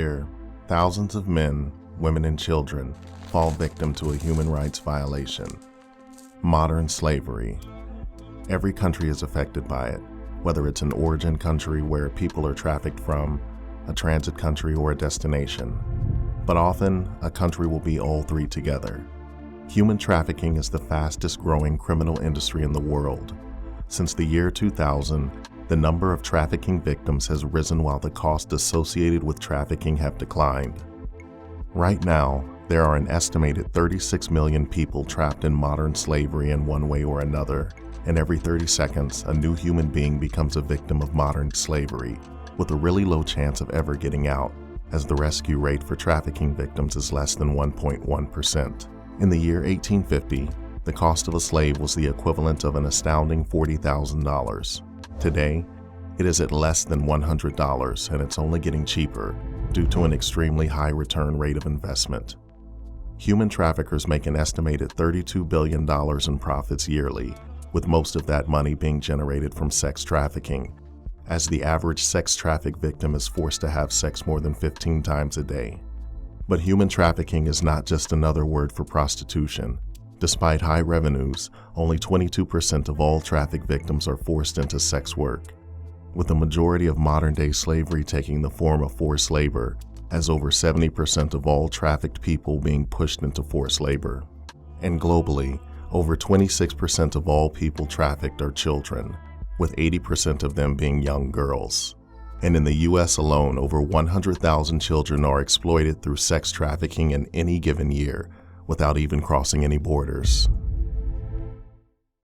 year, thousands of men, women, and children fall victim to a human rights violation. Modern slavery. Every country is affected by it, whether it's an origin country where people are trafficked from, a transit country, or a destination. But often, a country will be all three together. Human trafficking is the fastest growing criminal industry in the world. Since the year 2000, the number of trafficking victims has risen while the costs associated with trafficking have declined. Right now, there are an estimated 36 million people trapped in modern slavery in one way or another, and every 30 seconds, a new human being becomes a victim of modern slavery, with a really low chance of ever getting out, as the rescue rate for trafficking victims is less than 1.1%. In the year 1850, the cost of a slave was the equivalent of an astounding $40,000. Today, it is at less than $100, and it's only getting cheaper due to an extremely high return rate of investment. Human traffickers make an estimated $32 billion in profits yearly, with most of that money being generated from sex trafficking, as the average sex traffic victim is forced to have sex more than 15 times a day. But human trafficking is not just another word for prostitution. Despite high revenues, only 22% of all traffic victims are forced into sex work, with the majority of modern-day slavery taking the form of forced labor, as over 70% of all trafficked people being pushed into forced labor. And globally, over 26% of all people trafficked are children, with 80% of them being young girls. And in the US alone, over 100,000 children are exploited through sex trafficking in any given year, without even crossing any borders.